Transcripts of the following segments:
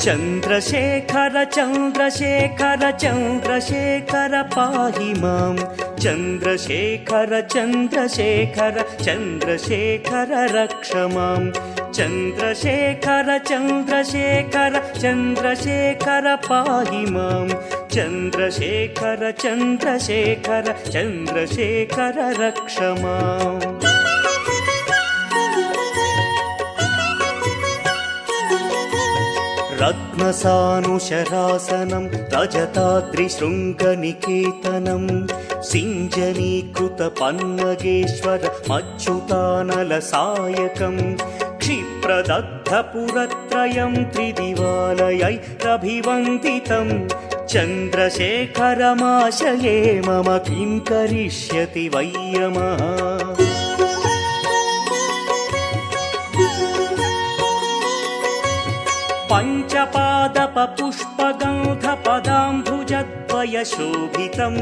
चन्द्रशेखर चन्द्रशेखर चन्द्रशेखर पाहि मां चन्द्रशेखर चन्द्रशेखर चन्द्रशेखर रक्ष मां चन्द्रशेखर चन्द्रशेखर चन्द्रशेखर पाहि मां चन्द्रशेखर चन्द्रशेखर चन्द्रशेखर रक्ष माम् रत्नसानुशरासनं रजताद्रिशृङ्गनिकेतनं सिञ्जनीकृतपन्नगेश्वर मच्युतानलसायकं क्षिप्रदग्धपुरत्रयं त्रिदिवालयैरभिवन्दितं चन्द्रशेखरमाशये मम किं करिष्यति वै यमः पञ्चपादपपुष्पगन्धपदाम्बुजद्वयशोभितं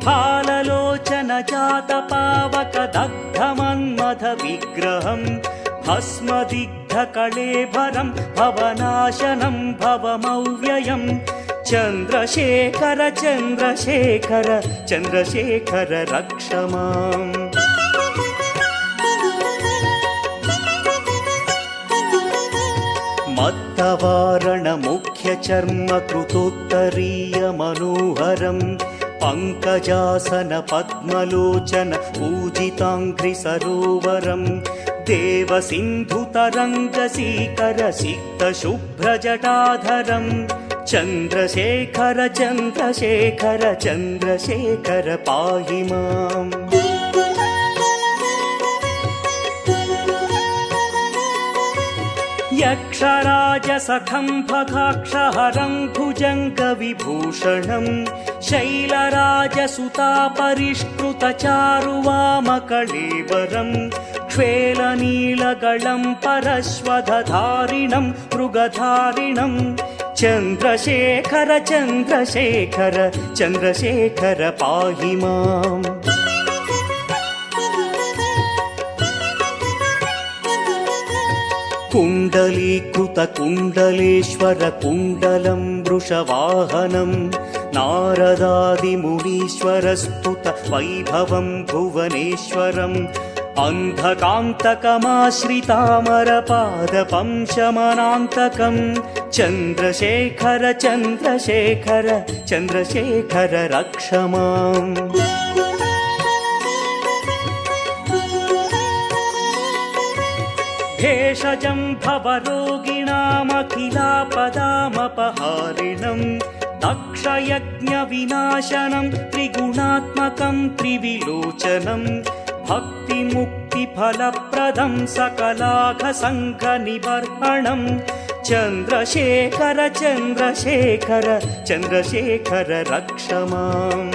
फाललोचनजातपावकदग्धमन्मथविग्रहं भस्मदिग्धकळेभरं भवनाशनं भवमव्ययं चन्द्रशेखर चन्द्रशेखर चन्द्रशेखर रक्ष माम् मत्तवारणमुख्यचर्मकृतोत्तरीयमनोहरं पङ्कजासन पूजिताङ्घ्रिसरोवरं देवसिन्धुतरङ्गसीकरसिक्तशुभ्रजटाधरं चन्द्रशेखर चन्द्रशेखर चन्द्रशेखर पाहि माम् यक्षराजसखं भगाक्षहरं भुजङ्गविभूषणं शैलराजसुतापरिष्कृतचारुवामकळेबरं क्ष्वेलनीलगलं परश्वधधारिणं मृगधारिणं चन्द्रशेखर चन्द्रशेखर चन्द्रशेखर पाहि माम् कुण्डलीकृतकुण्डलेश्वर कुण्डलं वृषवाहनं नारदादिमुनीश्वरस्तुत वैभवं भुवनेश्वरम् अन्धकान्तकमाश्रितामरपादपं शमनान्तकं चन्द्रशेखर चन्द्रशेखर चन्द्रशेखर रक्ष माम् भेषजं भवरोगिणामखिलापदामपहारिणं दक्षयज्ञविनाशनं त्रिगुणात्मकं त्रिविलोचनं भक्तिमुक्तिफलप्रदं सकलाघसङ्घनिबर्हणं चन्द्रशेखर चन्द्रशेखर चन्द्रशेखर रक्ष माम्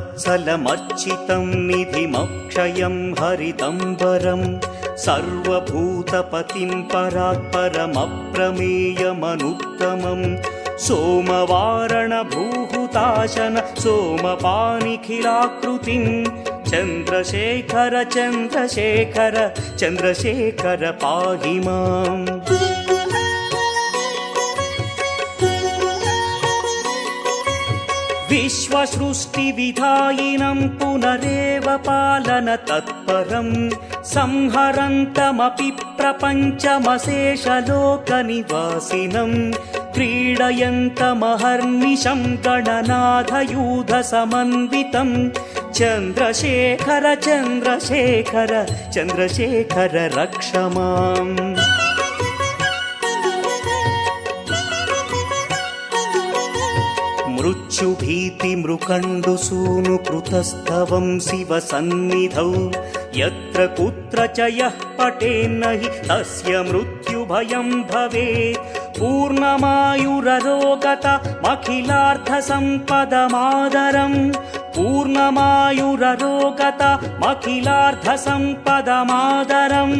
भक्तवत्सलमर्चितं निधिमक्षयं हरिदम्बरं सर्वभूतपतिं परात्परमप्रमेयमनुत्तमं सोमवारणभूहुताशन सोमपानिखिलाकृतिं चन्द्रशेखर चन्द्रशेखर चन्द्रशेखर पाहि माम् विश्वसृष्टिविधायिनं पुनरेव पालन तत्परं संहरन्तमपि प्रपञ्चमशेषलोकनिवासिनं क्रीडयन्तमहर्निशं गणनाथयूधसमन्वितं चन्द्रशेखर चन्द्रशेखर चन्द्रशेखर रक्ष माम् मृत्युभीतिमृकण्डुसूनुकृतस्तवं शिवसन्निधौ यत्र कुत्र च यः पठेन्न हि तस्य मृत्युभयं भवेत् पूर्णमायुररोगतमखिलार्थसम्पदमादरं पूर्णमायुररोगतमखिलार्थसम्पदमादरं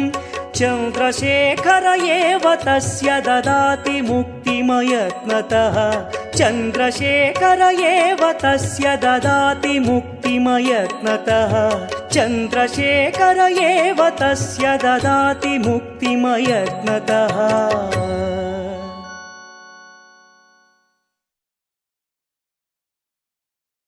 चन्द्रशेखर एव तस्य ददाति मुक्तिमयत्नतः चन्द्रशेखर एव तस्य ददाति मुक्तिमयत्नतः चन्द्रशेखर एव तस्य ददाति मुक्तिमयज्ञतः